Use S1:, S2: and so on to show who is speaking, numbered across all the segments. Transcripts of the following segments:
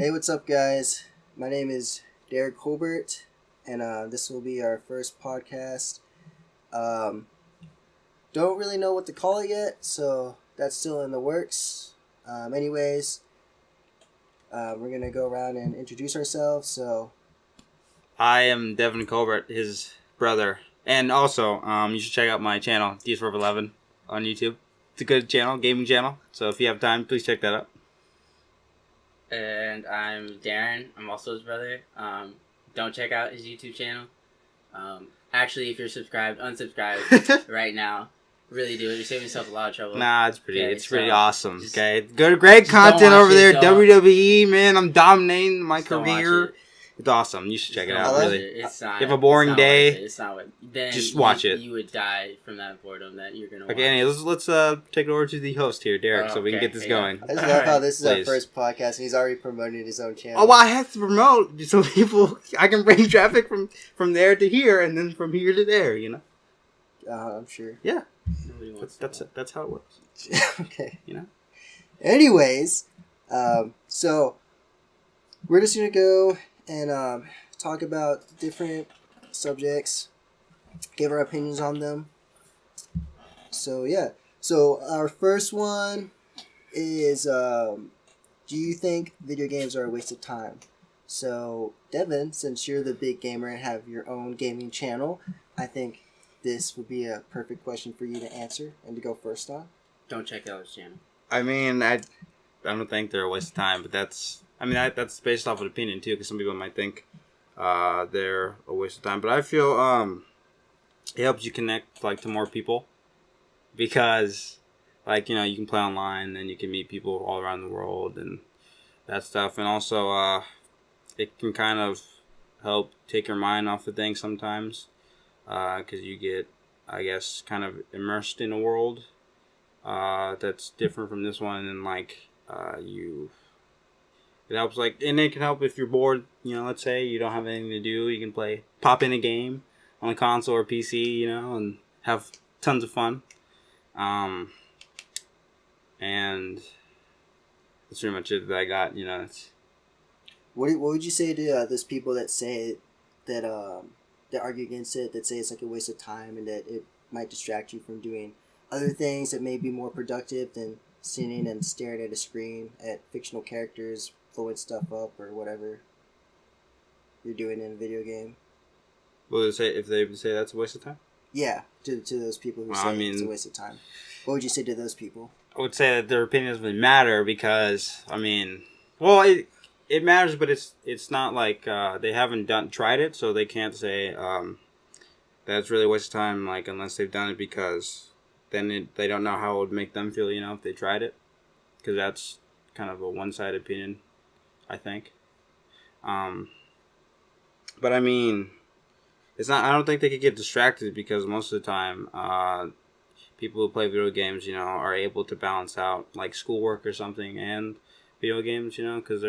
S1: Hey, what's up, guys? My name is Derek Colbert, and this will be our first podcast. Don't really know what to call it yet, so that's still in the works. Anyways, we're going to go around and introduce ourselves, so...
S2: I am Devin Colbert, his brother. And also, you should check out my channel, DS411, on YouTube. It's a good channel, gaming channel. So if you have time, please check that out.
S3: And I'm Darren. I'm also his brother. Don't check out his YouTube channel. Actually, if you're subscribed, unsubscribe right now. Really do it. You're saving yourself a lot of trouble.
S2: Nah, it's pretty.
S3: Okay,
S2: it's pretty awesome.
S3: Just,
S2: okay, good, great content over there.
S3: Don't.
S2: WWE, man, I'm dominating my
S3: Just don't
S2: career.
S3: watch it.
S2: It's awesome. You should check it
S3: Don't
S2: out.
S3: watch
S2: Really,
S3: it. It's not.
S2: If you have a boring day,
S3: it's not what. Then
S2: just watch it.
S3: You would die from that boredom that you're gonna.
S2: Okay, anyway, let's take it over to the host here, Derek, so we can get this going.
S1: I just love how this is our
S2: Please.
S1: first podcast, and he's already promoted his own channel.
S2: Oh, well, I have to promote so people. I can bring traffic from there to here, and then from here to there. You know.
S1: I'm sure.
S2: Yeah.
S3: Nobody wants
S2: That's how it works.
S1: Okay.
S2: You know.
S1: Anyways, so we're just gonna go and talk about different subjects, give our opinions on them. So yeah. So our first one is, do you think video games are a waste of time? So Devin, since you're the big gamer and have your own gaming channel, I think this would be a perfect question for you to answer and to go first on.
S3: Don't check out his channel.
S2: I mean, I don't think they're a waste of time, but that's based off of opinion too, because some people might think they're a waste of time. But I feel it helps you connect to more people, because you can play online and you can meet people all around the world and that stuff, and also it can kind of help take your mind off of things sometimes, because you get, I guess, kind of immersed in a world that's different from this one, and it helps, and it can help if you're bored. Let's say you don't have anything to do, you can pop in a game on a console or PC, and have tons of fun. And that's pretty much it that I got.
S1: What would you say to those people that say that that argue against it, that say it's like a waste of time and that it might distract you from doing other things that may be more productive than sitting and staring at a screen at fictional characters blowing stuff up or whatever you're doing in a video game?
S2: What would they say if they say that's a waste of time?
S1: Yeah, to those people who say it's a waste of time. What would you say to those people?
S2: I would say that their opinion doesn't really matter, because it matters, but it's not like they haven't tried it, so they can't say that it's really a waste of time, unless they've done it, because then they don't know how it would make them feel, if they tried it, because that's kind of a one-sided opinion, I think. But it's not. I don't think they could get distracted, because most of the time, people who play video games, are able to balance out schoolwork or something and video games, because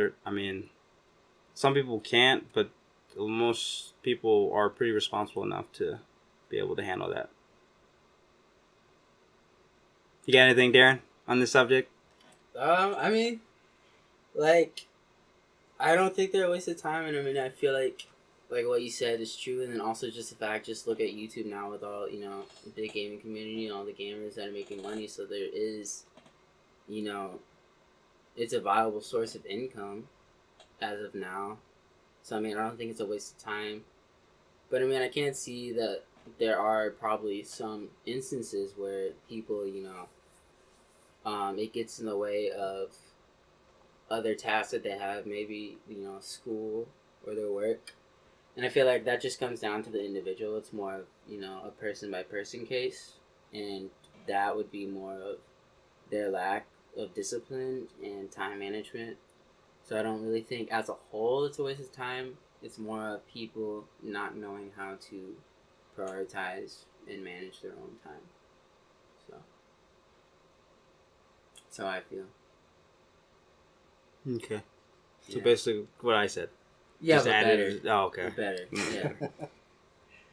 S2: some people can't, but most people are pretty responsible enough to be able to handle that. You got anything, Darren, on this subject?
S3: I don't think they're a waste of time, and I feel like what you said is true, and then also just the fact, just look at YouTube now with all, the big gaming community and all the gamers that are making money, so there is, it's a viable source of income as of now. So, I don't think it's a waste of time. But, I can't see that there are probably some instances where people, it gets in the way of other tasks that they have, maybe, school or their work. And I feel like that just comes down to the individual. It's more of, a person-by-person case. And that would be more of their lack of discipline and time management. So I don't really think as a whole it's a waste of time. It's more of people not knowing how to prioritize and manage their own time. So I feel.
S2: Okay. So basically what I said.
S3: Yeah,
S2: just
S3: but
S2: added.
S3: better.
S2: Oh, okay.
S3: Better, yeah.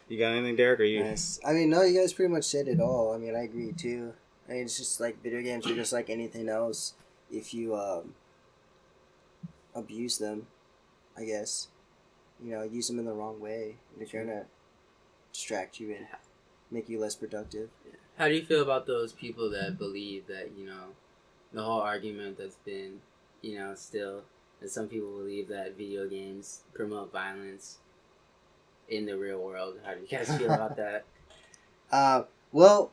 S2: You got anything, Derek, or you?
S1: Nice. No, you guys pretty much said it all. I agree too. It's just like video games are just like anything else. If you abuse them, I guess. Use them in the wrong way. They're gonna distract you and make you less productive.
S3: How do you feel about those people that believe that, the whole argument that's been, still, that some people believe that video games promote violence in the real world? How do you guys feel about that?
S1: Well,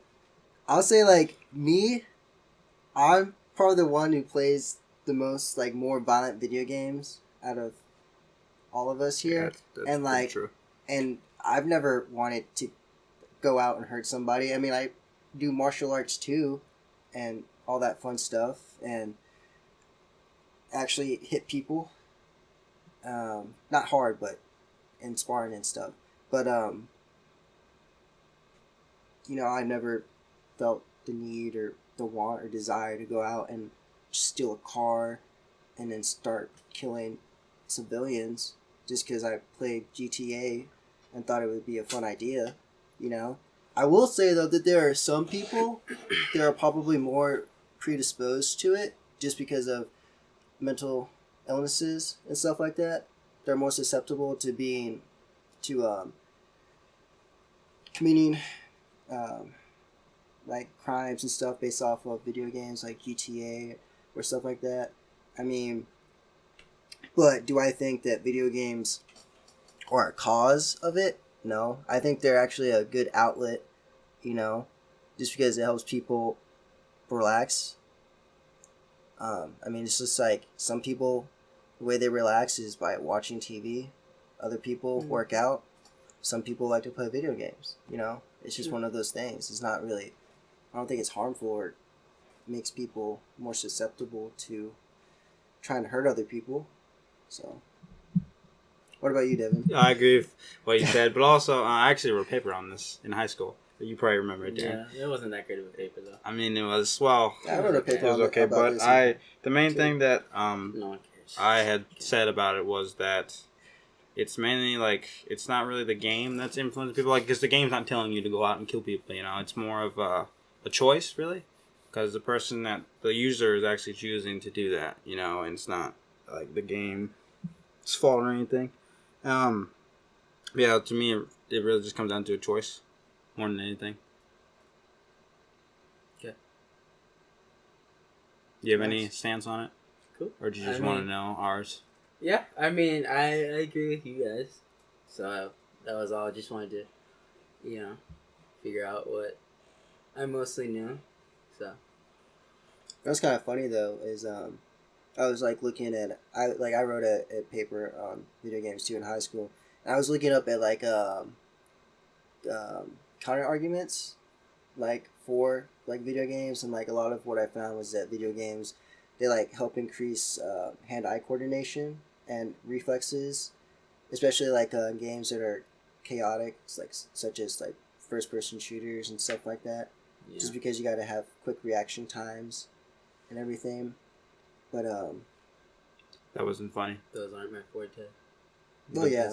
S1: I'll say, me, I'm probably the one who plays the most, more violent video games out of all of us here.
S2: Yeah, that's pretty true.
S1: And I've never wanted to go out and hurt somebody. I mean, I do martial arts too, and all that fun stuff, and actually hit people. Not hard, but in sparring and stuff. But, I never felt the need or the want or desire to go out and steal a car and then start killing civilians just because I played GTA and thought it would be a fun idea, I will say, though, that there are some people that are probably more predisposed to it just because of mental illnesses and stuff like that. They're more susceptible to committing crimes and stuff based off of video games like GTA or stuff like that. I mean, but do I think that video games are a cause of it? No. I think they're actually a good outlet, just because it helps people relax. It's just some people, the way they relax is by watching TV. Other people work out. Some people like to play video games, It's just one of those things. It's not really, I don't think it's harmful or makes people more susceptible to trying to hurt other people. So, what about you, Devin?
S2: I agree with what you said, but also I actually wrote a paper on this in high school. You probably remember it, Darren.
S3: Yeah, it wasn't that great of a paper, though.
S2: I mean, it was, well,
S1: I wrote a paper
S2: it was okay,
S1: about
S2: but the main thing that
S3: no one cares.
S2: I had said about it was that it's mainly, it's not really the game that's influencing people, because the game's not telling you to go out and kill people, It's more of a choice, really, because the user is actually choosing to do that, and it's not, the game's fault or anything. Yeah, to me, it really just comes down to a choice more than anything.
S3: Okay.
S2: Do you have any stance on it?
S3: Cool.
S2: Or do you just want to know ours?
S3: Yeah, I agree with you guys. So that was all. I just wanted to, figure out what I mostly knew. So.
S1: What's kind of funny though is I was looking at I wrote a paper on video games too in high school, and I was looking up at counter arguments for video games, and a lot of what I found was that video games, they help increase hand-eye coordination and reflexes, especially games that are chaotic, such as first-person shooters and stuff like that. Yeah. Just because you got to have quick reaction times and everything. But
S2: that wasn't funny.
S3: Those aren't my forte.
S1: Well, yeah,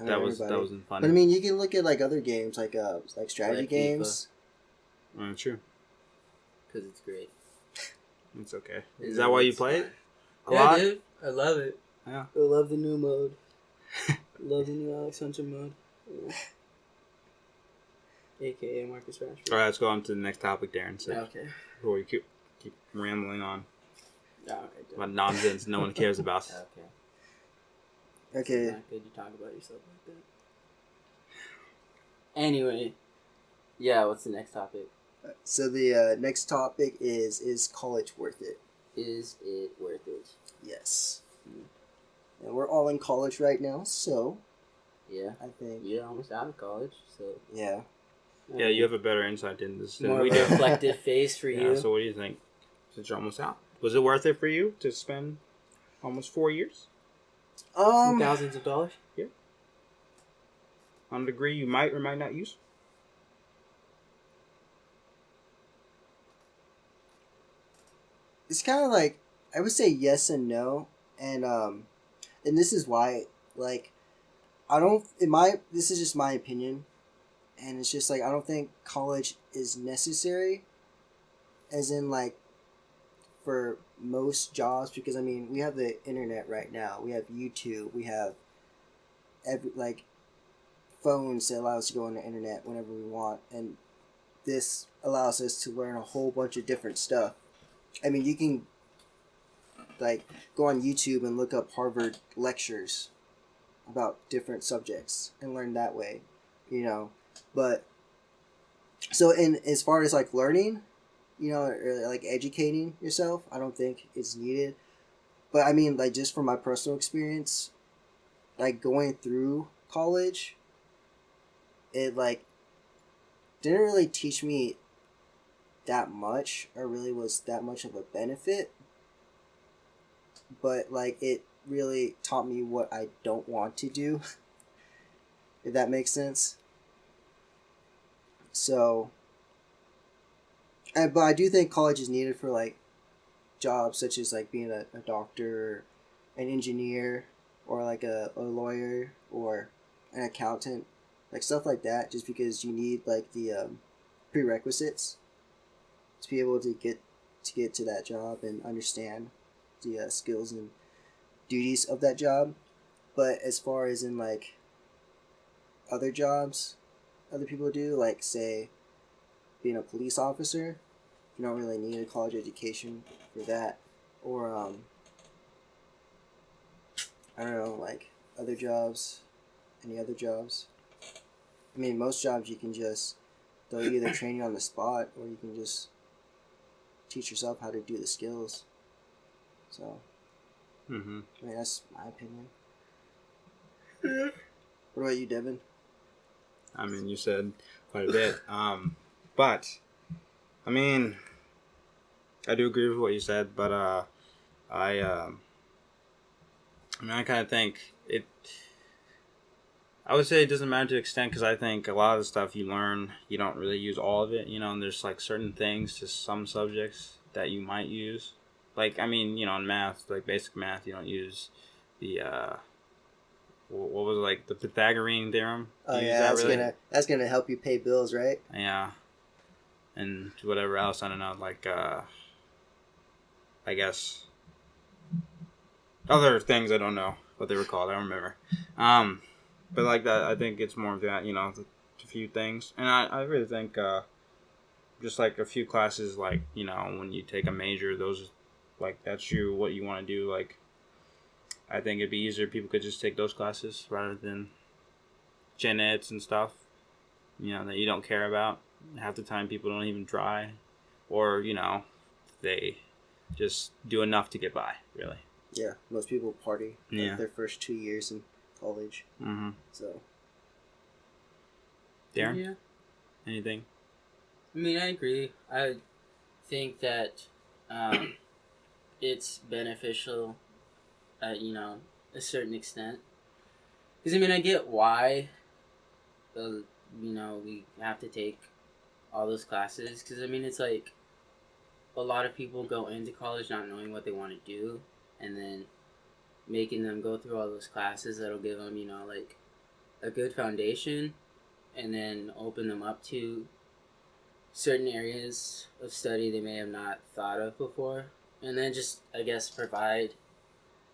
S2: that wasn't funny.
S1: But I mean, you can look at other games like strategy games.
S2: True.
S3: Because it's great.
S2: It's okay. Is that why you play it?
S3: A lot? Dude. I love it.
S2: Yeah.
S3: I love the new mode. Love the new Alex Hunter mode. Yeah. AKA Marcus Rashford.
S2: Alright, let's go on to the next topic, Darren. So
S3: okay.
S2: Before we keep rambling on.
S3: Okay.
S2: About nonsense no one cares about.
S1: Okay.
S3: It's not good to talk about yourself like that. Anyway. Yeah, what's the next topic?
S1: So the next topic is college worth it?
S3: Is it worth it?
S1: Yes. And we're all in college right now, so...
S3: Yeah.
S1: I think...
S3: You're almost out of college, so...
S1: Yeah.
S2: Yeah, you have a better insight into this than
S3: more
S2: we
S3: of
S2: do.
S3: a reflective face for you.
S2: Yeah, so what do you think? Since you're almost out. Was it worth it for you to spend almost 4 years?
S3: Thousands of dollars?
S2: Yeah. On a degree you might or might not use?
S1: It's kind of I would say yes and no, and this is why, this is just my opinion, and it's just I don't think college is necessary, as in for most jobs, because I mean, we have the internet right now. We have YouTube. We have phones that allow us to go on the internet whenever we want, and this allows us to learn a whole bunch of different stuff. I mean, you can go on YouTube and look up Harvard lectures about different subjects and learn that way, But so in as far as learning, or educating yourself, I don't think it's needed. But I mean, just from my personal experience, going through college, it didn't really teach me that much or really was that much of a benefit. But it really taught me what I don't want to do, if that makes sense. So, but I do think college is needed for jobs such as being a doctor, an engineer, or a lawyer or an accountant, stuff like that. Just because you need the prerequisites to be able to get to that job and understand the skills and duties of that job. But as far as in other jobs other people do, say being a police officer, you don't really need a college education for that. Or I don't know, other jobs, any other jobs. I mean, most jobs you can they'll either train you on the spot, or you can just teach yourself how to do the skills. So, I mean, that's my opinion. What about you, Devin?
S2: I mean, you said quite a bit. But, I mean, I do agree with what you said, but I kind of think I would say it doesn't matter to an extent, because I think a lot of the stuff you learn, you don't really use all of it, and there's certain things, just some subjects that you might use. In math, basic math, you don't use the, what was it, the Pythagorean theorem?
S1: Oh yeah, that's gonna help you pay bills, right?
S2: Yeah. And whatever else, I don't know, I guess, other things, I don't know what they were called, I don't remember. But that, I think it's more of that, a few things. And I really think, just a few classes, when you take a major, those, that's what you want to do, I think it'd be easier if people could just take those classes rather than gen eds and stuff, that you don't care about. Half the time people don't even try, or, they just do enough to get by, really.
S1: Yeah, most people party their first 2 years in college.
S2: Mm-hmm.
S1: So.
S2: Darren?
S3: Yeah.
S2: Anything?
S3: I mean, I agree. I think that it's beneficial at, a certain extent. Because, I mean, I get why, we have to take all those classes. Because, I mean, it's a lot of people go into college not knowing what they want to do. And then making them go through all those classes that'll give them, a good foundation. And then open them up to certain areas of study they may have not thought of before. And then just, I guess, provide,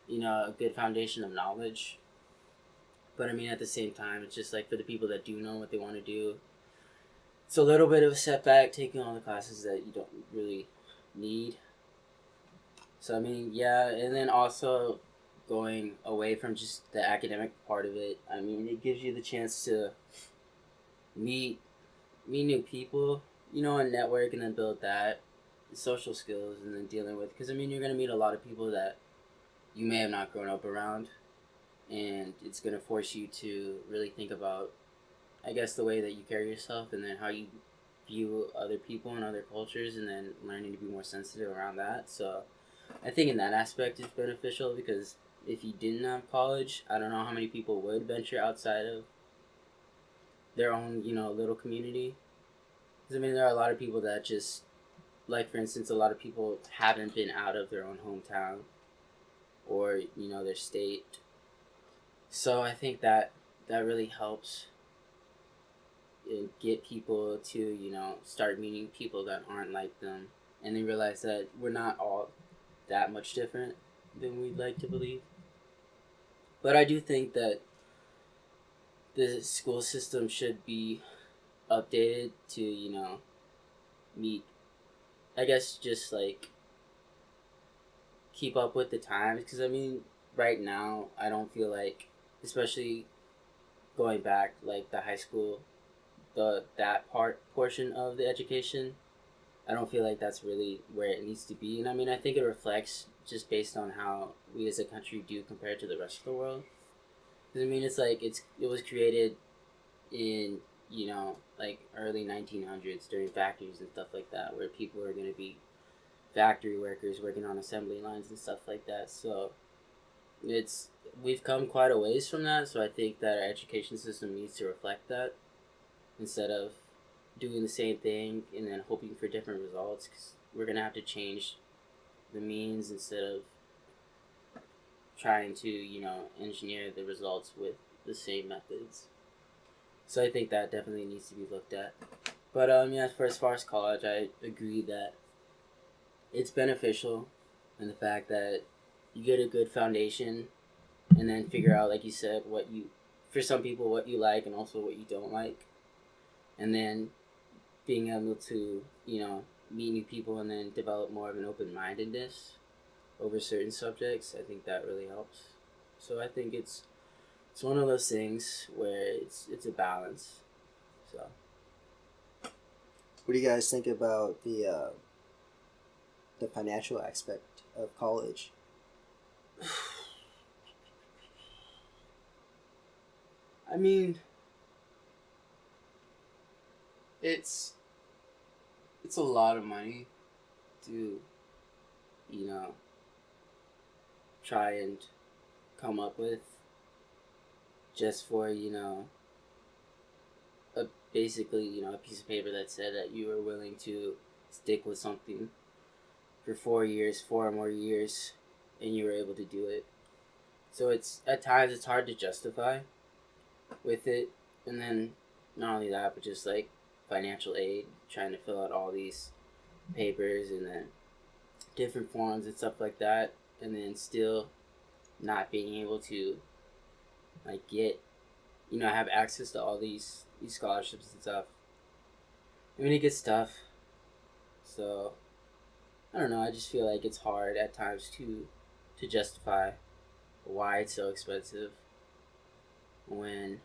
S3: a good foundation of knowledge. But, I mean, at the same time, it's just, for the people that do know what they want to do, it's a little bit of a setback taking all the classes that you don't really need. So, I mean, yeah, and then also going away from just the academic part of it, I mean, it gives you the chance to meet new people, and network, and then build that, social skills, and then dealing with, because, I mean, you're going to meet a lot of people that you may have not grown up around, and it's going to force you to really think about, I guess, the way that you carry yourself, and then how you view other people and other cultures, and then learning to be more sensitive around that. So I think in that aspect it's beneficial, because if you didn't have college, I don't know how many people would venture outside of their own, little community. Because, I mean, there are a lot of people that just, for instance, a lot of people haven't been out of their own hometown or, their state. So I think that really helps get people to, start meeting people that aren't like them. And they realize that we're not all that much different than we'd like to believe. But I do think that the school system should be updated to, meet, I guess, just like keep up with the times. Because, I mean, right now, I don't feel like, especially going back, like the high school, that portion of the education, I don't feel like that's really where it needs to be. And I mean, I think it reflects just based on how we as a country do compared to the rest of the world. 'Cause, I mean, it's like it was created in, like early 1900s during factories and stuff like that, where people were going to be factory workers working on assembly lines and stuff like that. So we've come quite a ways from that. So I think that our education system needs to reflect that instead of doing the same thing and then hoping for different results, because we're going to have to change the means instead of trying to, engineer the results with the same methods. So I think that definitely needs to be looked at. But yeah, as far as college, I agree that it's beneficial in the fact that you get a good foundation and then figure out, like you said, for some people, what you like and also what you don't like. And then being able to, meet new people and then develop more of an open-mindedness over certain subjects, I think that really helps. So I think it's one of those things where it's a balance. So
S1: What do you guys think about the financial aspect of college?
S3: I mean, it's a lot of money to, try and come up with just for, basically, a piece of paper that said that you were willing to stick with something for 4 more years, and you were able to do it. So at times it's hard to justify with it. And then not only that, but just like financial aid, trying to fill out all these papers and then different forms and stuff like that, and then still not being able to like get, have access to all these scholarships and stuff. I mean, it gets tough. So I don't know, I just feel like it's hard at times to justify why it's so expensive when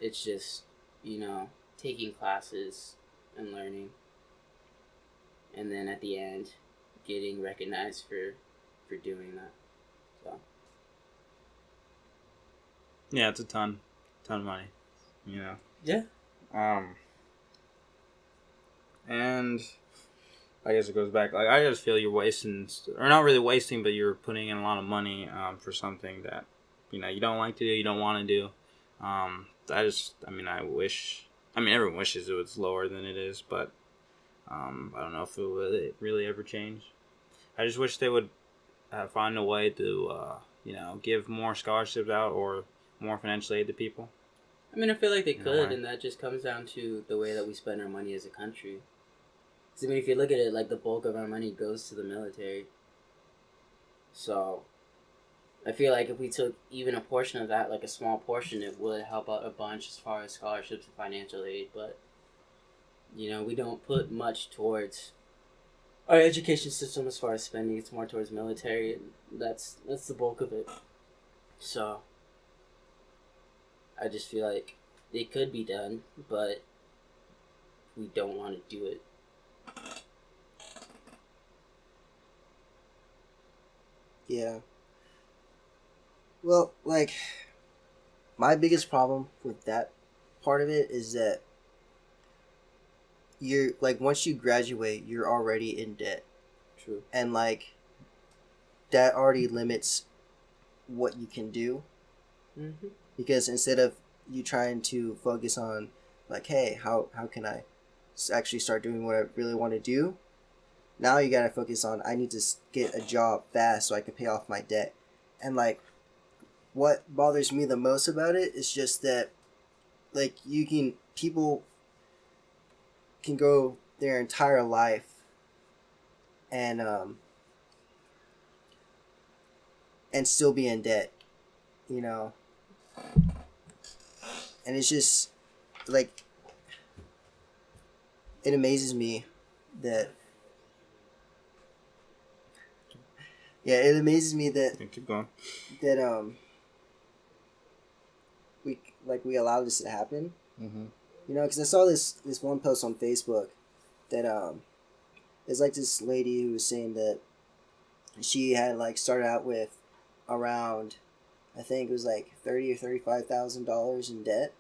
S3: it's just, taking classes and learning, and then at the end getting recognized for doing that. So
S2: Yeah, it's a ton of money,
S3: yeah.
S2: And I guess it goes back. Like, I just feel you're wasting, or not really wasting, but you're putting in a lot of money for something that you don't like to do, you don't want to do. I wish. I mean, everyone wishes it was lower than it is, but I don't know if it will really ever change. I just wish they would find a way to, give more scholarships out or more financial aid to people.
S3: I mean, I feel like they could, and that just comes down to the way that we spend our money as a country. Because, I mean, if you look at it, like, the bulk of our money goes to the military. So I feel like if we took even a portion of that, like a small portion, it would help out a bunch as far as scholarships and financial aid. But, we don't put much towards our education system as far as spending. It's more towards military, and that's the bulk of it. So I just feel like it could be done, but we don't want to do it.
S1: Yeah. Well, like, my biggest problem with that part of it is that you're, like, once you graduate, you're already in debt.
S3: True.
S1: And, like, that already limits what you can do.
S3: Mm-hmm.
S1: Because instead of you trying to focus on, like, hey, how can I actually start doing what I really want to do? Now you gotta focus on, I need to get a job fast so I can pay off my debt. And, like, what bothers me the most about it is just that, like, people can go their entire life and and still be in debt, you know. And it's just like, it amazes me that it amazes me that
S2: keep going.
S1: that we allow this to happen.
S2: Mm-hmm.
S1: You know, because I saw this one post on Facebook that it's like this lady who was saying that she had like started out with around, I think it was like $30,000 or $35,000 in debt,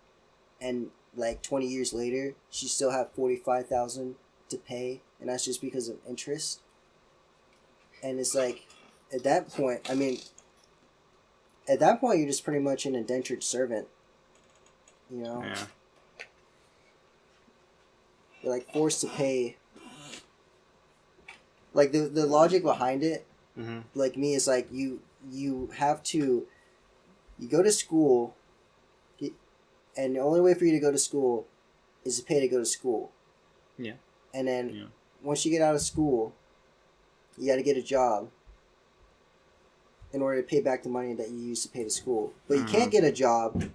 S1: and like 20 years later she still had $45,000 to pay, and that's just because of interest. And it's like, at that point, I mean, at that point you're just pretty much an indentured servant, you know.
S2: Yeah.
S1: You're like forced to pay. Like the logic behind it,
S2: Mm-hmm.
S1: like me, is like you have to, you go to school, and the only way for you to go to school is to pay to go to school.
S2: Yeah.
S1: And then once you get out of school, you got to get a job in order to pay back the money that you used to pay to school. But you can't get a job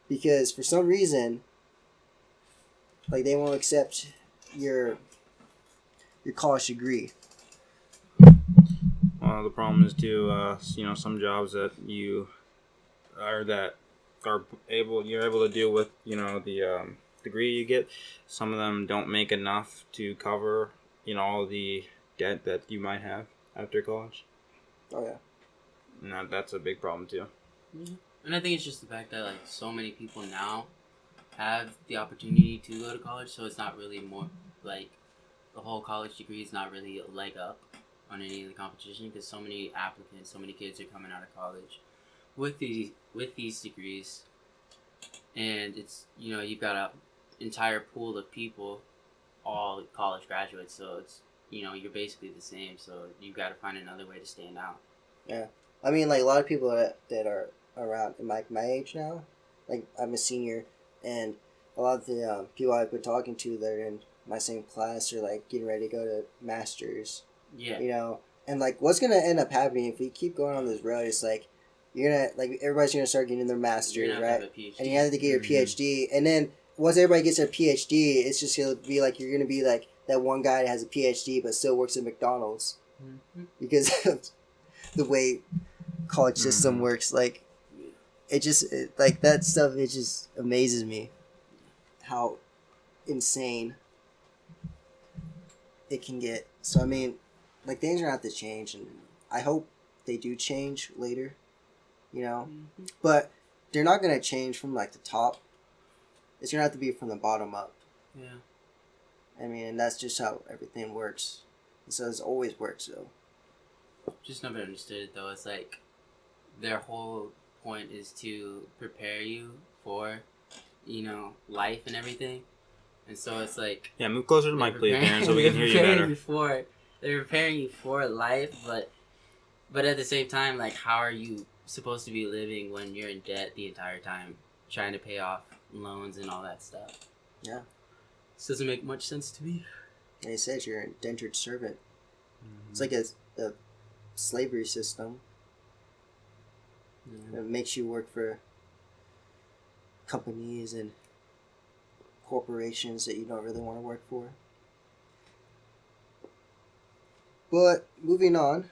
S1: because for some reason, like, they won't accept your college degree.
S2: Well, the problem is too, some jobs that you're able to deal with, the degree you get. Some of them don't make enough to cover, all the debt that you might have after college.
S1: Oh yeah.
S2: And that's a big problem too.
S3: Mm-hmm. And I think it's just the fact that like so many people now have the opportunity to go to college, so it's not really more like the whole college degree is not really a leg up on any of the competition, because so many applicants, so many kids are coming out of college with these degrees, and it's, you've got an entire pool of people, all college graduates, so it's, you're basically the same, so you've got to find another way to stand out.
S1: Yeah, I mean, like, a lot of people that are around my age now, like, I'm a senior, and a lot of the people I've been talking to that are in my same class are like getting ready to go to masters.
S3: Yeah.
S1: And like, what's gonna end up happening if we keep going on this road? It's like, you're gonna, like, everybody's gonna start getting their masters, right? And you have to get your PhD, and then once everybody gets their PhD, it's just gonna be like, you're gonna be like that one guy that has a PhD but still works at McDonald's because of the way college system works. Like, like, that stuff, it just amazes me how insane it can get. So I mean, like, things are gonna have to change, and I hope they do change later, but they're not gonna change from like the top. It's gonna have to be from the bottom up.
S3: Yeah.
S1: I mean, and that's just how everything works. And so it's always worked. So
S3: just never understood it though. It's like their whole point is to prepare you for, life and everything. And so it's like,
S2: yeah, move closer to the mic, please, Darren, so we can hear you better.
S3: They're preparing you for life, but at the same time, like, how are you supposed to be living when you're in debt the entire time, trying to pay off loans and all that stuff?
S1: Yeah,
S3: this doesn't make much sense to me.
S1: Like I said, you're an indentured servant. It's like a slavery system. It makes you work for companies and corporations that you don't really want to work for. But moving on,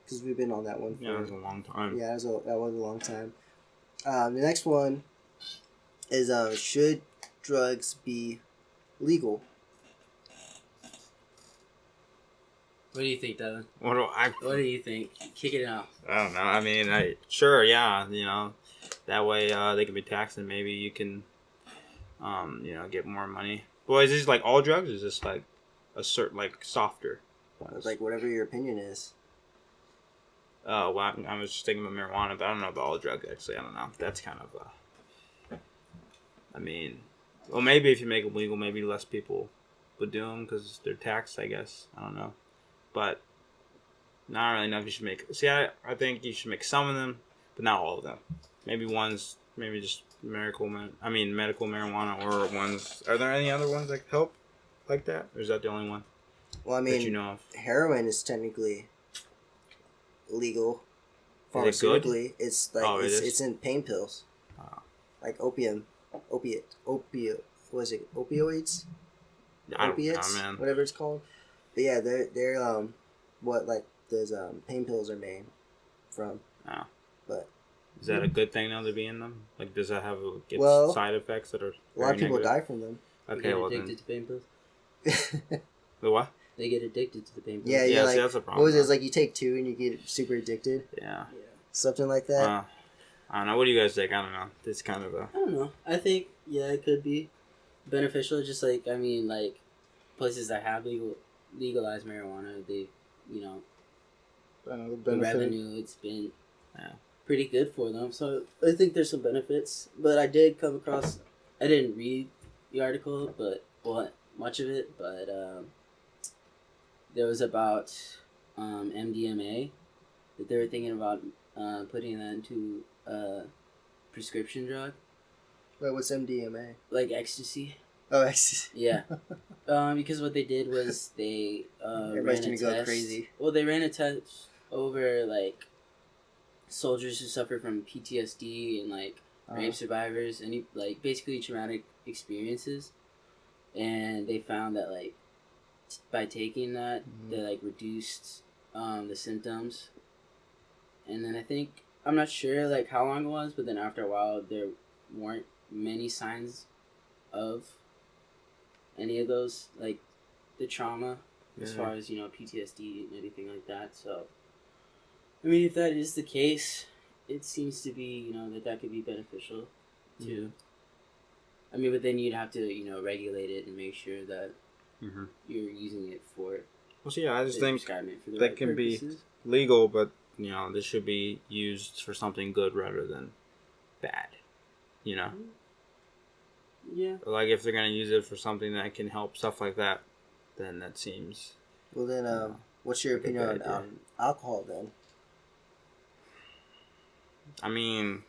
S1: because we've been on that one for
S2: that was a long time.
S1: Yeah, that was a long time. The next one is should drugs be legal?
S3: What do you think, Devin?
S2: What
S3: do you think? Kick it out.
S2: I don't know. I mean, sure, yeah, that way they can be taxed, and maybe you can, get more money. Well, is this like all drugs? Or is this like a certain, like, softer ones?
S1: Like, whatever your opinion is.
S2: Well, I was just thinking about marijuana, but I don't know about all drugs, actually. I don't know. That's kind of, I mean, well, maybe if you make them legal, maybe less people would do them because they're taxed, I guess. I don't know. But I don't really know if you should make... See, I think you should make some of them, but not all of them. Maybe ones, maybe just medical marijuana, or ones... Are there any other ones that help like that? Or is that the only one?
S1: Well, I mean,
S2: that you know of?
S1: Heroin is technically legal. pharmaceutically. It's like it's in pain pills, like opioids. Was it opioids? Opiates, whatever it's called. But yeah, they're what like those pain pills are made from.
S2: Oh.
S1: But
S2: is that a good thing now to be in them? Like, does that have side effects that are
S1: a lot of people die from them?
S3: Okay, well addicted to pain pills.
S2: The what?
S3: They get addicted to the pain pills.
S1: Yeah, like,
S2: see, that's a problem.
S1: What was it? It's like you take 2 and you get super addicted.
S2: Yeah.
S1: Something like that.
S2: I don't know. What do you guys think? I don't know. It's kind of
S3: I don't know. I think it could be beneficial. Just like like places that have legalized marijuana, they the revenue, it's been pretty good for them. So I think there's some benefits. But I did come across. I didn't read the article, much of it, but there was about MDMA that they were thinking about putting that into a prescription drug.
S1: Wait, what's MDMA?
S3: Like ecstasy.
S1: Oh, ecstasy.
S3: Yeah. Because what they did was they
S1: everybody's gonna go crazy.
S3: Well, they ran a test over like soldiers who suffer from PTSD and like rape survivors and like basically traumatic experiences, and they found that like by taking that they like reduced the symptoms, and then I think I'm not sure like how long it was, but then after a while there weren't many signs of any of those like the trauma as far as PTSD and anything like that. So I mean, if that is the case, it seems to be that could be beneficial too. I mean, but then you'd have to regulate it and make sure that you're using it for.
S2: Well, so yeah, I just think that can be legal, but this should be used for something good rather than bad. Yeah. Like if they're gonna use it for something that can help stuff like that, then that seems.
S1: Well, then, what's your opinion on alcohol then?
S2: I mean,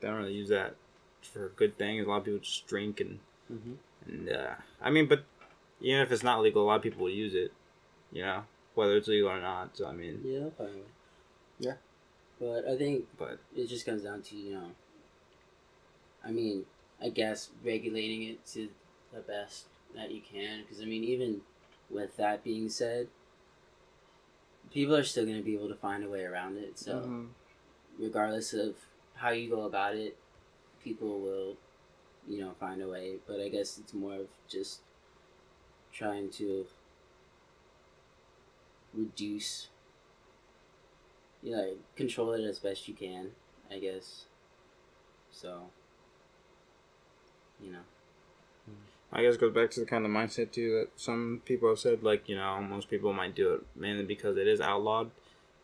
S2: they don't really use that for good things. A lot of people just drink and I mean, but even if it's not legal, a lot of people will use it. Whether it's legal or not. So I mean,
S3: probably.
S1: Yeah.
S3: But I think, it just comes down to I mean, I guess regulating it to the best that you can, because I mean, even with that being said, people are still going to be able to find a way around it. So, regardless of how you go about it, people will, find a way. But I guess it's more of just trying to reduce, control it as best you can, I guess. So,
S2: I guess it goes back to the kind of mindset too that some people have said, like, most people might do it mainly because it is outlawed,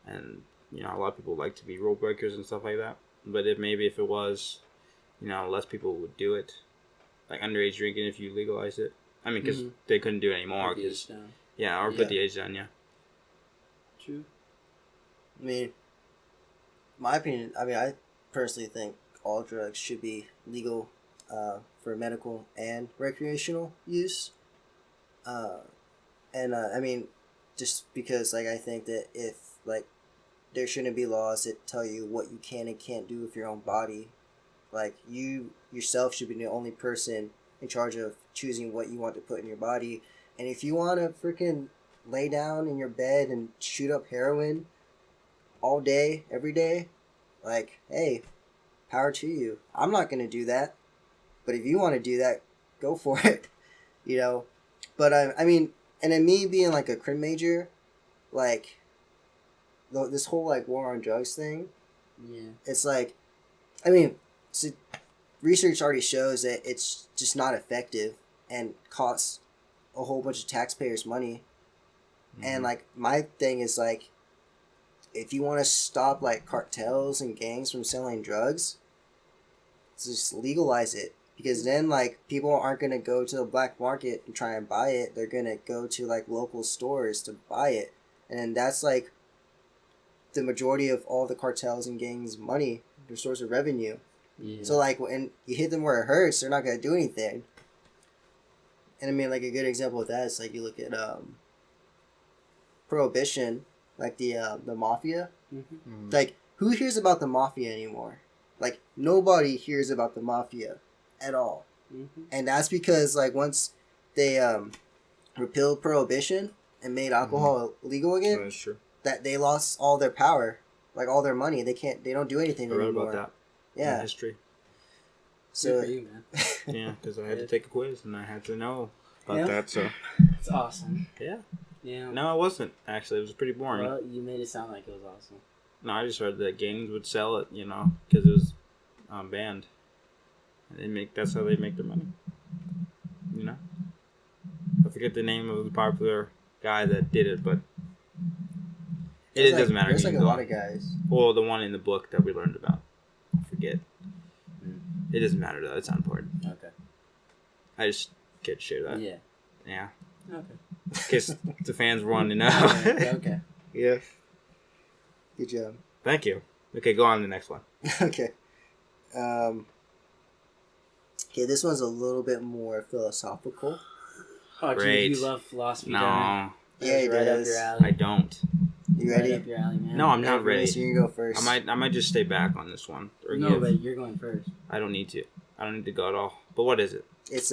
S2: and a lot of people like to be rule breakers and stuff like that. But if it was, less people would do it, like underage drinking if you legalize it. I mean, because they couldn't do it anymore. Put the age down. Put the age down. Yeah.
S3: True.
S1: I mean, my opinion. I mean, I personally think all drugs should be legal. For medical and recreational use. I mean, just because, like, I think that if, like, there shouldn't be laws that tell you what you can and can't do with your own body. Like, you yourself should be the only person in charge of choosing what you want to put in your body. And if you want to freaking lay down in your bed and shoot up heroin all day, every day, like, hey, power to you. I'm not going to do that. But if you want to do that, go for it, But I mean, and then me being like a crim major, like, this whole like war on drugs thing, it's like, I mean, research already shows that it's just not effective and costs a whole bunch of taxpayers' money. And like my thing is like, if you want to stop like cartels and gangs from selling drugs, just legalize it. Because then, like, people aren't going to go to the black market and try and buy it. They're going to go to, like, local stores to buy it. And then that's, like, the majority of all the cartels and gangs' money, their source of revenue. Yeah. So, like, when you hit them where it hurts, they're not going to do anything. And, I mean, like, a good example of that is, like, you look at Prohibition, like, the mafia.
S3: Mm-hmm.
S1: Like, who hears about the mafia anymore? Like, nobody hears about the mafia at all.
S3: Mm-hmm.
S1: And that's because, like, once they repealed prohibition and made alcohol legal again,
S2: That's true.
S1: that they lost all their power, like all their money. They don't do anything
S2: I read
S1: anymore.
S2: about that.
S1: Yeah.
S2: In history.
S1: So
S3: Good for you, man.
S2: Yeah, because I had to take a quiz and I had to know about that. So
S3: It's awesome.
S2: yeah.
S3: Yeah.
S2: No, it wasn't. Actually, it was pretty boring.
S3: Well, you made it sound like it was awesome.
S2: No, I just heard that games would sell it, because it was banned. And that's how they make their money. I forget the name of the popular guy that did it, but it doesn't matter.
S1: There's
S2: You
S1: like a
S2: can go
S1: lot
S2: on.
S1: of guys.
S2: Well, the one in the book that we learned about. I forget. It doesn't matter though. It's not important.
S3: Okay.
S2: I just get to share that.
S3: Yeah.
S2: Yeah.
S3: Okay.
S2: In case the fans want to know.
S3: Okay.
S2: Yeah.
S1: Good job.
S2: Thank you. Okay, go on to the next one.
S1: Okay. Okay, this one's a little bit more philosophical.
S3: Oh,
S2: Great.
S3: dude, you love philosophy.
S2: No,
S1: Yeah, he
S3: right
S1: does.
S3: up your alley.
S2: I don't.
S1: You
S3: Right
S1: ready?
S3: up your alley, man.
S2: No, I'm not
S1: Okay,
S2: ready.
S1: So you can go first.
S2: I might just stay back on this one. Or
S3: No, but you're going first.
S2: I don't need to. I don't need to go at all. But what is it?
S1: It's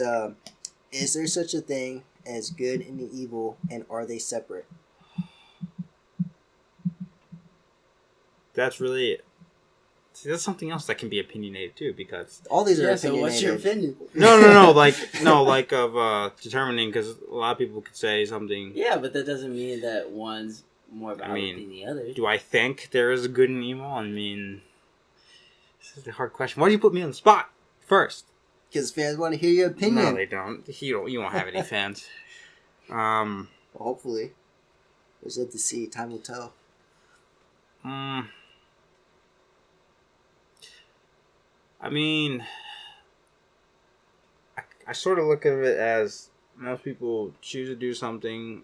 S1: is there such a thing as good and evil, and are they separate?
S2: That's really it. See, that's something else that can be opinionated too, because
S1: All these are
S3: Yeah, so
S1: opinionated.
S3: what's your opinion?
S2: like of determining, because a lot of people could say something.
S3: Yeah, but that doesn't mean that one's more valid
S2: mean,
S3: than the other.
S2: Do I think there is a good and evil? I mean, this is a hard question. Why do you put me on the spot first?
S1: Because fans want to hear your opinion.
S2: No, they don't. You won't have any fans.
S1: Well, hopefully. We'll just have to see. Time will tell.
S2: I mean, I sort of look at it as most people choose to do something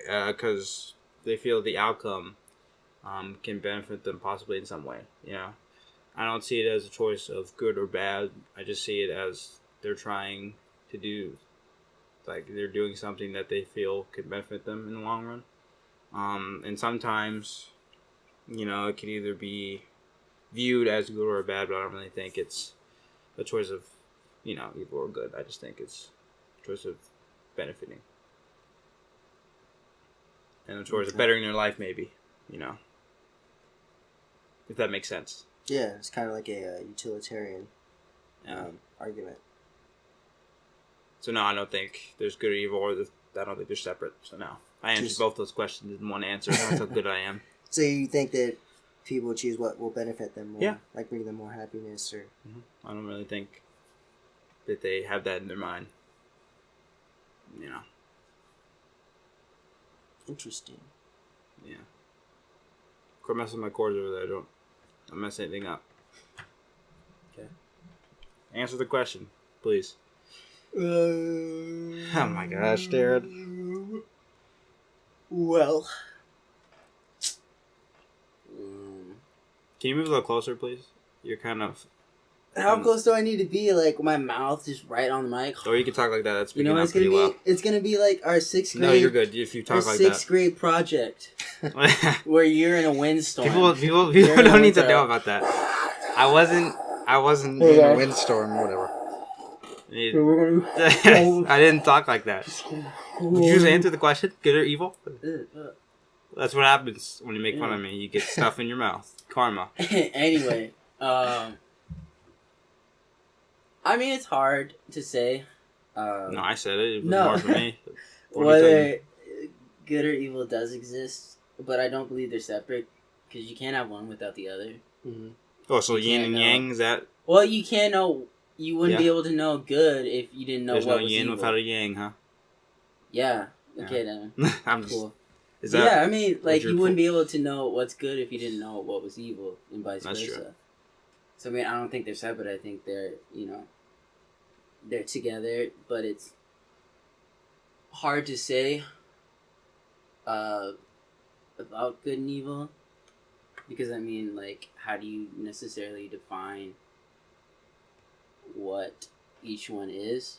S2: because they feel the outcome can benefit them possibly in some way. I don't see it as a choice of good or bad. I just see it as they're trying to do, like they're doing something that they feel could benefit them in the long run. And sometimes, it can either be viewed as good or bad, but I don't really think it's a choice of, evil or good. I just think it's a choice of benefiting. And a choice of bettering their life, maybe, if that makes sense.
S1: Yeah, it's kind of like a utilitarian argument.
S2: So no, I don't think there's good or evil, or I don't think they're separate. So no, I answered both those questions in one answer. That's how good I am.
S1: So you think that people choose what will benefit them more?
S2: Yeah.
S1: Like bring them more happiness or...
S2: I don't really think that they have that in their mind.
S1: Interesting.
S2: Yeah. Quit messing with my cords over there. Don't mess anything up.
S3: Okay.
S2: Answer the question, please. Oh my gosh, Darren.
S1: Well...
S2: Can you move a little closer, please? You're kind of...
S3: How close do I need to be? Like, my mouth just right on the mic?
S2: Or you can talk like that. That's
S3: You know what it's
S2: pretty
S3: gonna
S2: loud.
S3: be? It's gonna be like our sixth grade...
S2: No, you're good if you
S3: Our
S2: talk like
S3: sixth grade project
S2: that.
S3: where you're in a windstorm.
S2: People don't need to know about that. I wasn't in a windstorm or whatever. I didn't talk like that. Would you just answer the question? Good or evil? That's what happens when you make fun of me. You get stuff in your mouth. Karma.
S3: Anyway, I mean, it's hard to say.
S2: No, I said it. It was
S3: No.
S2: hard for me.
S3: Whether good or evil does exist, but I don't believe they're separate, because you can't have one without the other.
S1: Mm-hmm.
S2: Oh, so
S3: You
S2: yin
S3: can't
S2: and
S3: know.
S2: yang, is that?
S3: Well, you can't know. You wouldn't be able to know good if you didn't know
S2: There's
S3: what
S2: no
S3: was
S2: yin
S3: evil.
S2: without a yang, huh?
S3: Yeah. Okay, then.
S2: I'm just...
S3: Cool.
S2: Is that...
S3: Yeah, I mean, like,
S2: your
S3: you wouldn't be able to know what's good if you didn't know what was evil, and vice
S2: That's
S3: versa.
S2: true.
S3: So, I mean, I don't think they're separate. I think they're, they're together, but it's hard to say about good and evil, because, I mean, like, how do you necessarily define what each one is?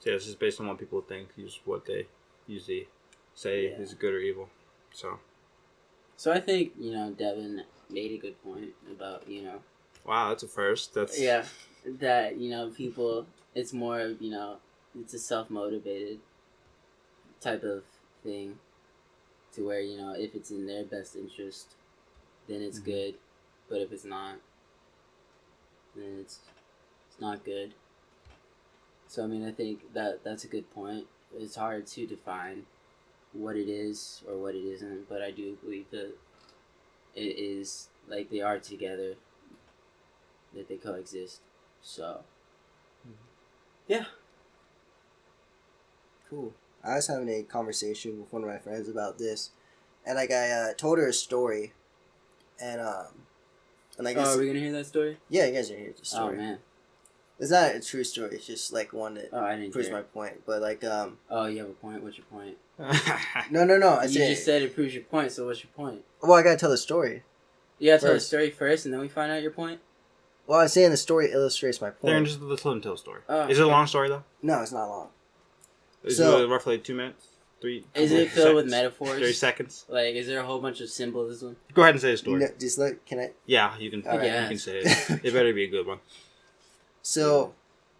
S2: Yeah, it's just based on what people think, just what they usually say is good or evil. So,
S3: So I think, Devin made a good point about,
S2: Wow, that's a first. That's
S3: yeah, that, people, it's more of, it's a self-motivated type of thing to where, if it's in their best interest, then it's good. But if it's not, then it's not good. So, I think that's a good point. It's hard to define what it is or what it isn't, but I do believe that it is, like, they are together, that they coexist. So, yeah.
S1: Cool. I was having a conversation with one of my friends about this, and like I told her a story, and I guess
S3: are we gonna hear that story?
S1: yeah, you guys are hear the story.
S3: Oh man,
S1: It's not a true story. It's just like one that
S3: I didn't
S1: proves
S3: hear.
S1: my point. But like
S3: Oh, you have a point. What's your point?
S1: no. I
S3: You just said it proves your point. So what's your point?
S1: Well, I gotta tell the story.
S3: You gotta tell the
S1: First.
S3: story first, and then we find out your point.
S1: Well, I was saying the story illustrates my
S2: They're
S1: point.
S2: just let's let them tell a story.
S3: Oh,
S2: Is it a long story though?
S1: No, it's not long.
S2: Is
S1: So-
S2: it roughly 2 minutes? 3?
S3: Is it filled with
S2: seconds?
S3: metaphors?
S2: 30 seconds.
S3: Like, is there a whole bunch of symbolism?
S2: Go ahead and say the story.
S1: No, just look. Can I?
S2: Yeah, you can.
S1: All right.
S2: You can say it. It better be a good one.
S1: So,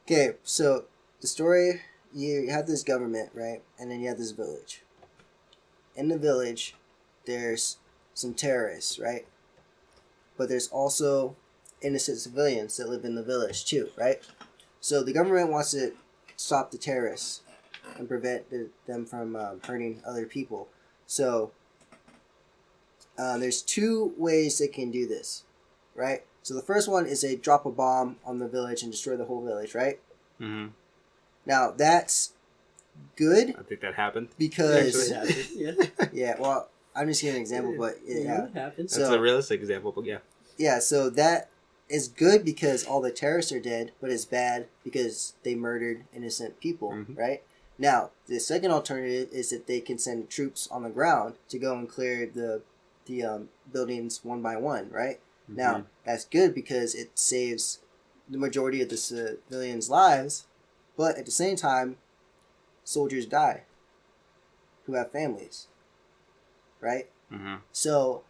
S1: okay. So the story, you have this government, right, and then you have this village. In the village, there's some terrorists, right, but there's also innocent civilians that live in the village too, right? So the government wants to stop the terrorists and prevent them from hurting other people. So there's two ways they can do this, right? So the first one is they drop a bomb on the village and destroy the whole village, right?
S2: Mm-hmm.
S1: Now that's good
S2: I think that happened.
S1: because
S3: Yeah.
S1: yeah. Well, I'm just giving an example, but yeah.
S3: It happens.
S2: That's
S1: So-
S2: a realistic example, but yeah.
S1: Yeah, so that is good because all the terrorists are dead, but it's bad because they murdered innocent people,
S2: Mhm.
S1: right? Now, the second alternative is that they can send troops on the ground to go and clear the buildings one by one, right? Now, that's good because it saves the majority of the civilians' lives, but at the same time, soldiers die who have families, right?
S2: Mm-hmm.
S1: So,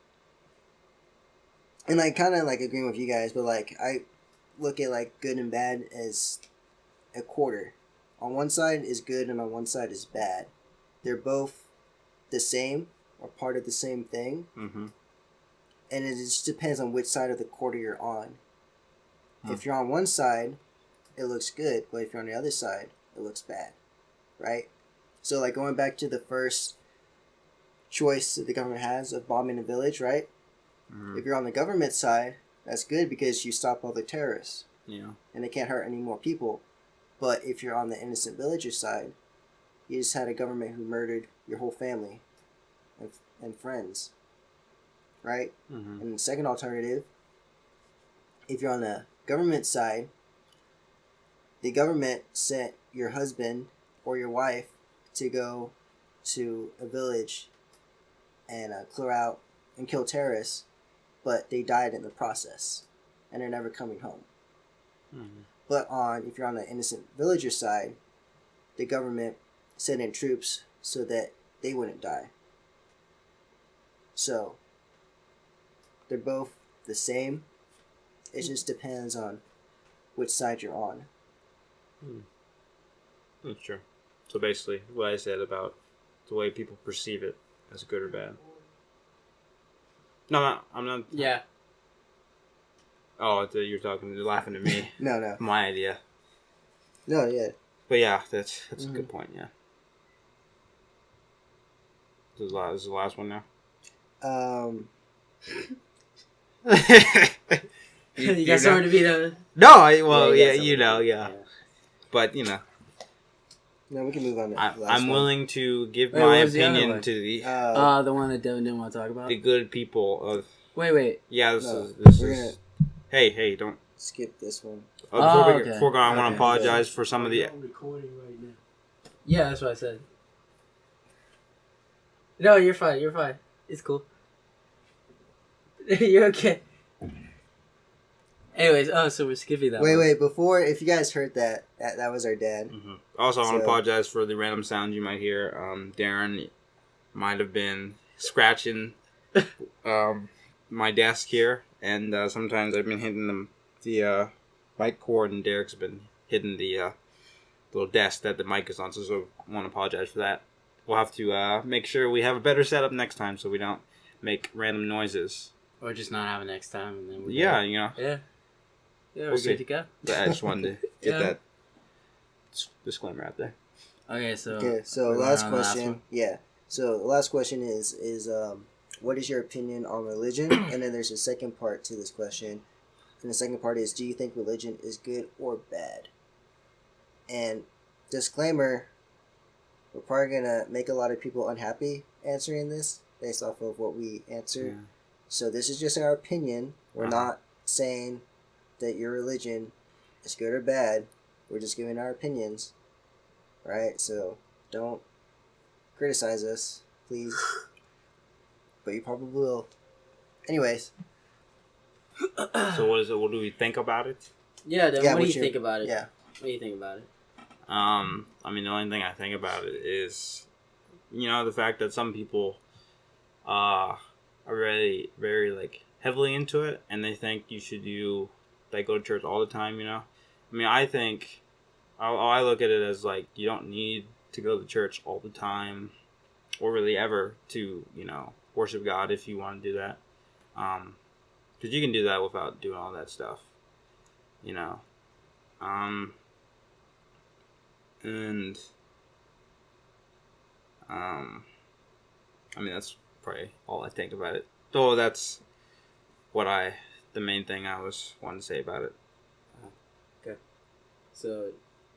S1: and I kind of like agreeing with you guys, but like I look at like good and bad as a quarter. On one side is good and on one side is bad. They're both the same or part of the same thing,
S2: Mm-hmm.
S1: and it just depends on which side of the quarter you're on.
S2: Hmm.
S1: If you're on one side, it looks good, but if you're on the other side, it looks bad, right? So like going back to the first choice that the government has of bombing a village, right?
S2: Mm-hmm.
S1: If you're on the government side, that's good because you stop all the terrorists
S2: Yeah.
S1: and they can't hurt any more people. But if you're on the innocent villager side, you just had a government who murdered your whole family and friends, right?
S2: Mm-hmm.
S1: And the second alternative, if you're on the government side, the government sent your husband or your wife to go to a village and clear out and kill terrorists, but they died in the process, and they're never coming home.
S2: Mm-hmm.
S1: But if you're on the innocent villager side, the government sent in troops so that they wouldn't die. So they're both the same. It just depends on which side you're on.
S2: That's true. So basically, what I said about the way people perceive it as good or bad. No, I'm not.
S3: Yeah.
S2: Oh, I thought you were talking. You're laughing at me.
S1: No.
S2: My idea.
S1: No, yeah.
S2: But yeah, that's a
S1: Mhm.
S2: good point. Yeah. This is the last one now.
S3: You got somewhere to be the.
S2: No,
S3: Yeah,
S2: you know, yeah. But you know,
S1: No, we can move on to the last
S2: I'm
S1: one.
S2: willing to give
S3: Wait,
S2: my
S3: what was the other
S2: opinion
S3: one?
S2: to the
S3: The one that Devin didn't want to talk about.
S2: good people of.
S3: Wait.
S2: Yeah, this
S1: No,
S2: is.
S1: we're
S2: Hey, don't.
S1: skip this one.
S3: Okay.
S2: Before going, I want
S3: Okay.
S2: to apologize for some of the.
S4: I'm recording right now.
S3: Yeah, that's what I said. No, you're fine. It's cool. You're okay. Anyways, so we're skipping that.
S1: Wait, before, if you guys heard that was our dad.
S2: Mhm. Also, I want to
S1: So-
S2: apologize for the random sounds you might hear. Darren might have been scratching my desk here, and sometimes I've been hitting the mic cord, and Derek's been hitting the little desk that the mic is on. So I want to apologize for that. We'll have to make sure we have a better setup next time, so we don't make random noises.
S3: Or just not have it next time. And then
S2: Yeah, you know.
S3: Yeah. Yeah, we're
S2: We'll see.
S3: good to go.
S2: But I just wanted to get
S3: Yeah.
S2: that disclaimer out there.
S3: Okay, so
S1: last
S3: last
S1: question.
S3: one?
S1: Yeah. So the last question is what is your opinion on religion? And then there's a second part to this question. And the second part is, do you think religion is good or bad? And disclaimer, we're probably going to make a lot of people unhappy answering this based off of what we answer.
S2: Yeah.
S1: So this is just our opinion. We're
S2: Uh-huh.
S1: not saying that your religion is good or bad. We're just giving our opinions. Right? So don't criticize us, please. But you probably will. Anyways.
S2: So what is it? What do we think about it?
S3: Yeah, then
S1: Yeah,
S3: what do
S1: what's
S3: you
S1: your-
S3: think about it?
S1: Yeah.
S3: What do you think about it?
S2: I mean, the only thing I think about it is, the fact that some people are really very like heavily into it, and they think you should go to church all the time. I mean, I think I look at it as like you don't need to go to church all the time, or really ever to worship God if you want to do that, because you can do that without doing all that stuff, And I mean, that's probably all I think about it. Though that's the main thing I was wanting to say about it.
S3: Okay. So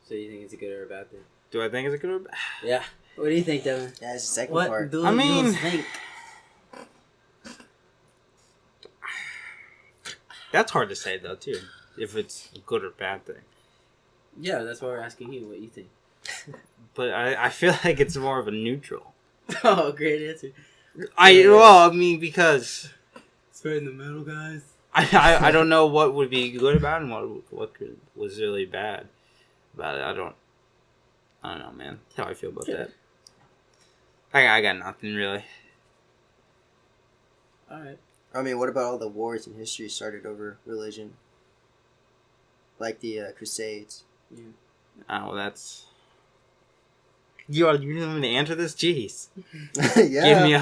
S3: you think it's a good or a bad thing?
S2: Do I think it's a good or bad?
S3: Yeah. What do you think, Devin?
S1: That's the second
S3: What
S1: part.
S3: do
S2: I
S3: you
S2: mean-
S3: think?
S2: That's hard to say though too, if it's a good or bad thing.
S3: Yeah, that's why we're asking you what you think.
S2: But I feel like it's more of a neutral.
S3: Oh, great answer.
S2: I mean, because
S3: It's right in the middle, guys.
S2: I don't know what would be good about it and what was really bad about it. I don't know, man. That's how I feel about that. I got nothing really.
S3: Alright.
S1: I mean, what about all the wars in history started over religion? Like the Crusades.
S3: Yeah.
S2: Oh, that's. You didn't even answer this? Jeez.
S1: Yeah.
S2: Give me a.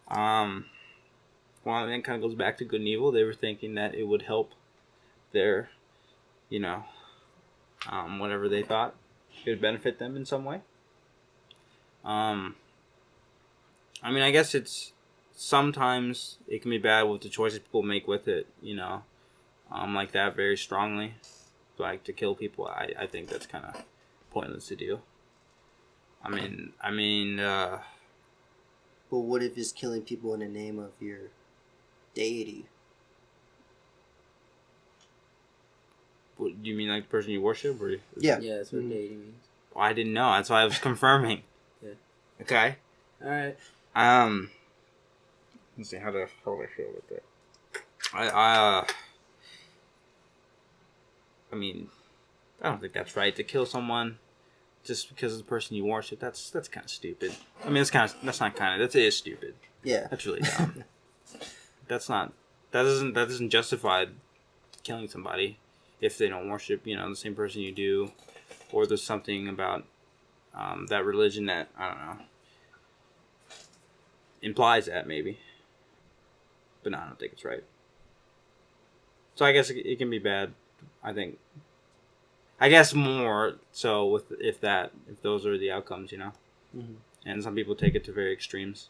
S2: Well, that kind of goes back to good and evil. They were thinking that it would help their, whatever they thought it would benefit them in some way. I mean, I guess it's sometimes it can be bad with the choices people make with it, like that very strongly. Like to kill people, I think that's kind of pointless to do. I mean,
S1: But what if it's killing people in the name of your deity?
S2: what, do you mean like the person you worship, or?
S1: Yeah.
S3: Yeah, that's what dating means.
S2: Well, I didn't know. That's why I was confirming.
S3: Yeah.
S2: Okay.
S3: Alright.
S2: Let's see how do I feel with that. I mean, I don't think that's right to kill someone just because of the person you worship. That's kind of stupid. I mean, that is stupid.
S1: Yeah.
S2: That's really dumb. That doesn't justify killing somebody if they don't worship, the same person you do, or there's something about that religion that, I don't know, implies that maybe. But no, I don't think it's right. So I guess it can be bad. I guess more so if those are the outcomes,
S1: Mm-hmm.
S2: And some people take it to very extremes.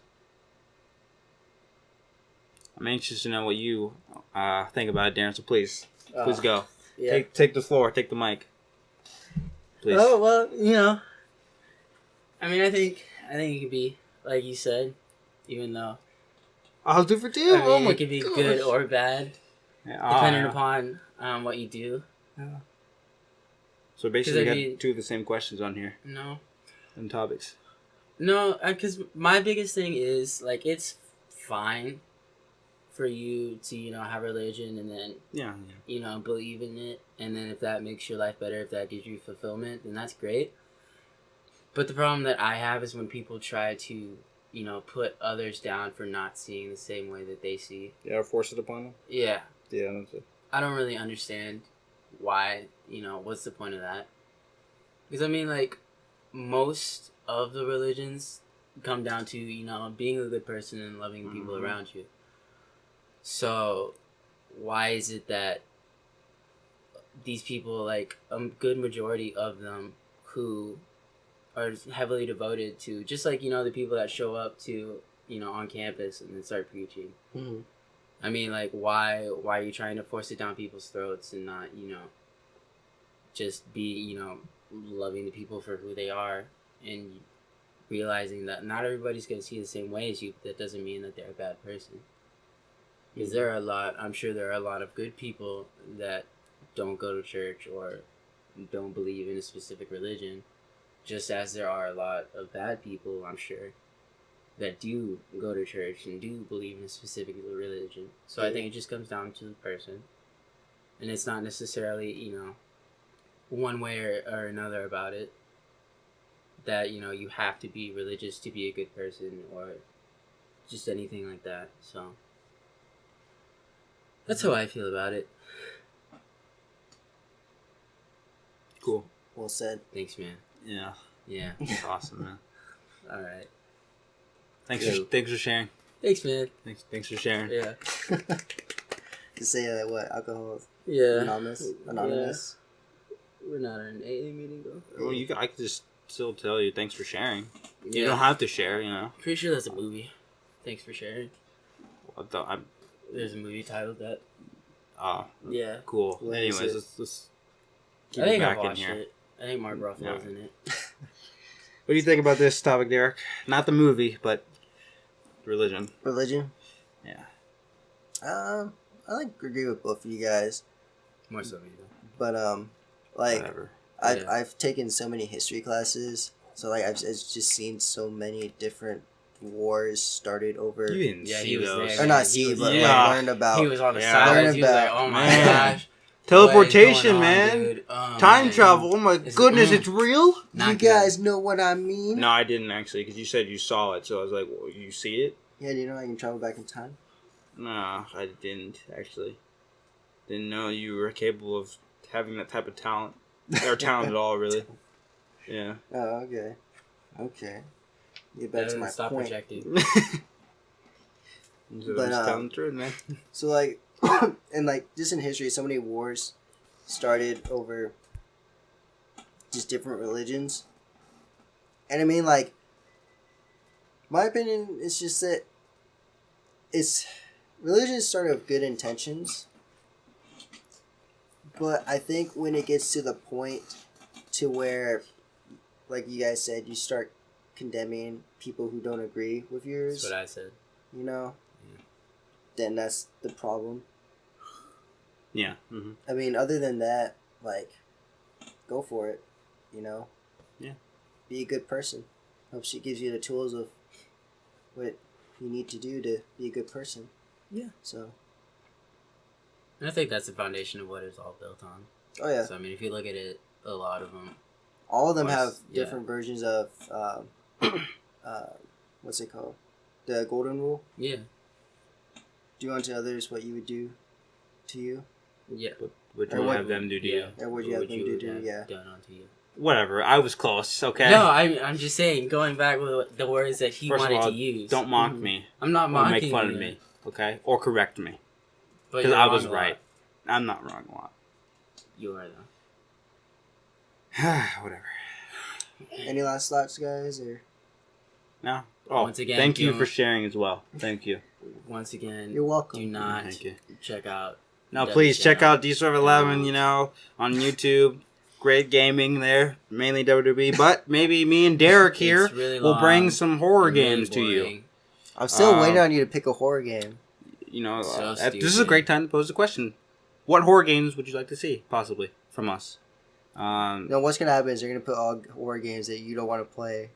S2: I'm anxious to know what you think about it, Darren. So please go.
S3: Yeah.
S2: Take the floor. Take the mic. Please.
S3: Oh, well, I mean, I think it could be, like you said, even though
S2: I'll do for two.
S3: I mean, it could be good or bad, depending
S2: Yeah.
S3: upon what you do.
S2: So basically, we
S3: 'Cause I
S2: had
S3: mean-
S2: two of the same questions on here
S3: No.
S2: and topics.
S3: No, because my biggest thing is, like, it's fine for you to, have religion and then,
S2: Yeah.
S3: believe in it. And then if that makes your life better, if that gives you fulfillment, then that's great. But the problem that I have is when people try to, put others down for not seeing the same way that they see.
S2: Yeah, force it upon them.
S3: Yeah.
S2: Yeah, that's it.
S3: I don't really understand why, what's the point of that? Because, I mean, like, most of the religions come down to, being a good person and loving the people around you. So, why is it that these people, like, a good majority of them who are heavily devoted to, just like, the people that show up to, on campus and then start preaching.
S1: Mm-hmm.
S3: I mean, like, why are you trying to force it down people's throats and not, just be, loving the people for who they are and realizing that not everybody's going to see the same way as you, but that doesn't mean that they're a bad person. Because I'm sure there are a lot of good people that don't go to church or don't believe in a specific religion, just as there are a lot of bad people, I'm sure, that do go to church and do believe in a specific religion. So I think it just comes down to the person. And it's not necessarily, one way or another about it. That, you have to be religious to be a good person or just anything like that. So that's how I feel about it.
S2: Cool.
S1: Well said.
S3: Thanks, man.
S2: Yeah.
S3: Yeah.
S2: That's awesome, man.
S3: All right.
S2: Thanks for sharing.
S3: Thanks, man.
S2: Thanks for sharing.
S3: Yeah.
S1: To say what? Alcohol
S3: Yeah.
S1: Anonymous?
S3: Yeah. We're not in an AA meeting, though.
S2: Well, I could just still tell you thanks for sharing.
S3: Yeah.
S2: You don't have to share,
S3: Pretty sure that's a movie. Thanks for sharing. There's a movie titled that.
S2: Oh.
S3: Yeah.
S2: Cool.
S1: What
S2: Anyways,
S1: is
S2: let's keep
S3: I think
S2: it
S3: I
S2: back in
S3: watched
S2: here.
S3: it. I think Mark Ruffalo's in it.
S2: What do you think about this topic, Derek? Not the movie, but religion.
S1: Religion?
S2: Yeah.
S1: I agree with both of you guys.
S3: More so, you know.
S1: But, like,
S2: Whatever.
S1: I've taken so many history classes, so, like, I've just seen so many different wars started over...
S2: You didn't
S3: Yeah,
S2: see
S3: he was
S2: those.
S3: there.
S1: Or not
S3: He
S1: see,
S3: was-
S1: but
S3: yeah.
S1: like, learned about...
S3: He was on the
S2: Yeah.
S3: sidelines. He was like,
S1: Learn
S3: oh my
S2: about-
S3: gosh.
S2: Teleportation,
S3: What is going on,
S2: man.
S3: dude? Oh,
S2: Time
S3: man.
S2: travel. Oh my
S3: It's-
S2: goodness, it's real?
S3: Not
S1: you
S3: good.
S1: guys know what I mean?
S2: No, I didn't actually, because you said you saw it, so I was like, well, you see it?
S1: Yeah, do you know I can travel back in time?
S2: No, I didn't actually. Didn't know you were capable of having that type of talent. Or talent at all, really. Yeah.
S1: Oh, okay. Okay. Get back to my
S3: Stop
S1: point.
S3: projecting.
S2: So
S1: But,
S2: just telling the truth, man.
S1: So, like, and, like, just in history, so many wars started over just different religions. And, I mean, like, my opinion is just that religion started with good intentions. But I think when it gets to the point to where, like you guys said, you start condemning people who don't agree with yours,
S3: That's what I said.
S1: you know,
S3: Yeah.
S1: then that's the problem.
S2: Yeah. Mm-hmm.
S1: I mean, other than that, like, go for it, you know?
S2: Yeah.
S1: Be a good person. Hope she gives you the tools of what you need to do to be a good person.
S3: Yeah.
S1: So,
S3: And I think that's the foundation of what it's all built on.
S1: oh yeah.
S3: So, I mean, if you look at it, a lot of them.
S1: All of them
S3: Plus,
S1: have
S3: yeah.
S1: different versions of, what's it called? The golden rule.
S3: Yeah.
S1: Do unto others what you would do to you.
S3: Yeah.
S2: What
S1: Or
S2: you
S1: what-
S2: have them do to you.
S1: Or what you have them to do, yeah.
S3: Done onto you.
S2: Whatever. I was close, okay?
S3: No, I'm just saying, going back with the words that he
S2: First of
S3: wanted
S2: all,
S3: to use.
S2: Don't mock
S1: Mhm.
S2: me.
S3: I'm not
S2: Or
S3: mocking
S2: make fun of
S3: you,
S2: me, okay? Or correct me.
S3: but
S2: Because
S3: you're
S2: I was
S3: wrong a lot.
S2: right. I'm not wrong a lot.
S3: You are, though.
S2: Whatever.
S1: Any last thoughts, guys? Or
S2: No? Oh,
S3: Once again,
S2: thank you
S3: don't-
S2: for sharing as well. Thank you.
S3: Once again,
S1: you're welcome.
S3: do not
S2: Thank you.
S3: check out.
S2: No,
S3: Debbie
S2: please check
S3: channel.
S2: out D-Serve11, on YouTube. Great gaming there. Mainly WWE. But maybe me and Derek here
S3: It's really
S2: will bring
S3: long
S2: some horror
S3: and really
S2: games to you.
S3: boring.
S1: I'm still
S2: Um,
S1: waiting on you to pick a horror game.
S3: So
S2: This is a
S3: stupid.
S2: great time to pose a question. What horror games would you like to see, possibly, from us?
S1: No, what's gonna happen is they're gonna put all horror games that you don't want to play.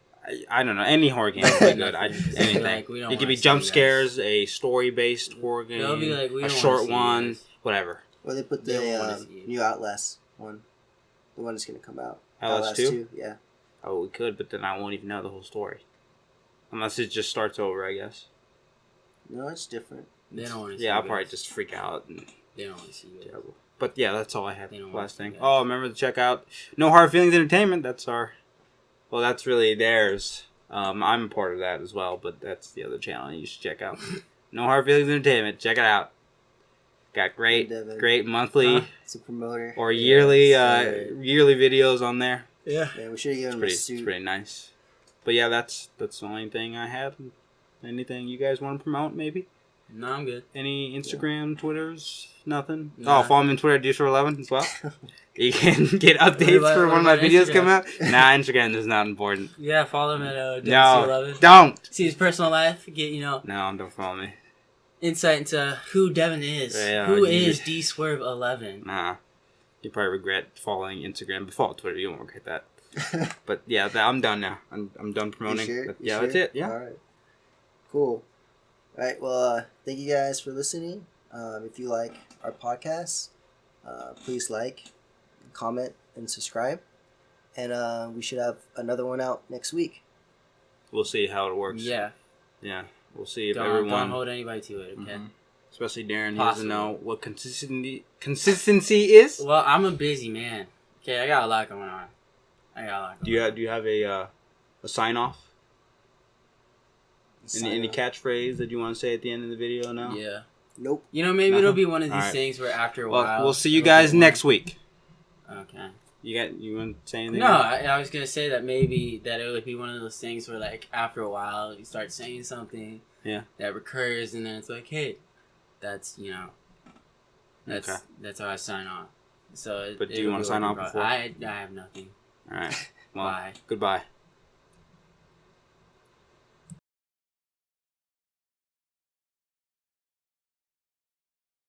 S2: I don't know. Any horror game would be good. Anything.
S3: Like, we don't
S2: It could be
S3: wanna
S2: jump
S3: see you
S2: scares, a story-based horror game,
S3: They'll be like, we
S2: a
S3: don't
S2: short
S3: wanna see
S2: one,
S3: you guys.
S2: whatever.
S1: Or they put
S3: They
S1: the
S3: don't wanna see it.
S1: new Outlast one, the one that's gonna come out.
S2: Outlast 2?
S1: Yeah.
S2: Oh, we could, but then I won't even know the whole story. Unless it just starts over, I guess.
S1: No, it's different.
S3: They don't want to see
S2: Yeah, I'll
S3: you
S2: probably
S3: guys.
S2: just freak out. And
S3: They don't want to see you guys.
S2: terrible. But yeah, that's all I have.
S3: They don't
S2: Last
S3: want
S2: thing.
S3: to.
S2: Oh, remember to check out No Hard Feelings Entertainment. That's our. Well, that's really theirs. I'm a part of that as well, but that's the other channel you should check out. No Hard Feelings Entertainment. Check it out. Got great monthly
S1: It's a promoter.
S2: or yearly
S3: Yes,
S2: yearly videos on there.
S3: Yeah.
S1: Man, we should have given him a
S2: It's
S1: suit.
S2: pretty nice. But yeah, that's the only thing I have. Anything you guys want to promote? Maybe
S3: No, I'm good.
S2: any Instagram, Twitters, nothing.
S3: Nah.
S2: Oh, follow me on Twitter at D11 as well. You can get updates for
S3: what
S2: when my
S3: about
S2: videos
S3: Instagram?
S2: come out. Nah, Instagram is not important.
S3: Yeah, follow him at
S2: No,
S3: DC11.
S2: don't.
S3: See his personal life. Get
S2: No, don't follow me.
S3: insight into who Devin is.
S2: Yeah,
S3: who
S2: you-
S3: is D-Swerve11.
S2: Nah, you probably regret following Instagram, but follow Twitter. You won't regret that. But yeah, I'm done now. I'm done promoting.
S1: You sure?
S2: But
S1: You
S2: yeah,
S1: sure?
S2: that's it. Yeah.
S1: All right. Cool. All right. Well, thank you guys for listening. If you like our podcast, please like, comment, and subscribe. And we should have another one out next week.
S2: We'll see how it works.
S3: Yeah.
S2: Yeah. We'll see if
S3: Don't
S2: everyone,
S3: hold anybody to it, okay?
S2: Mhm. especially Darren, he doesn't
S3: Possibly.
S2: know what consistency is.
S3: Well, I'm a busy man. Okay, I got a lot going on.
S2: Do you have a sign off? Any catchphrase that you want to say at the end of the video? No.
S3: Yeah.
S1: Nope.
S3: You know, maybe
S2: No?
S3: it'll be one of these
S2: Alright.
S3: things where after a
S2: Well,
S3: while...
S2: we'll see you
S3: it'll
S2: guys
S3: be one.
S2: next week.
S3: Okay.
S2: You want to say anything?
S3: No, I was going to say that maybe that it would be one of those things where, like, after a while, you start saying something
S2: Yeah.
S3: that recurs, and then it's like, hey, that's, you know,
S2: Okay.
S3: that's how I sign off. So
S2: But do you wanna sign off before?
S3: I have nothing.
S2: All right. Well,
S3: Bye.
S2: goodbye.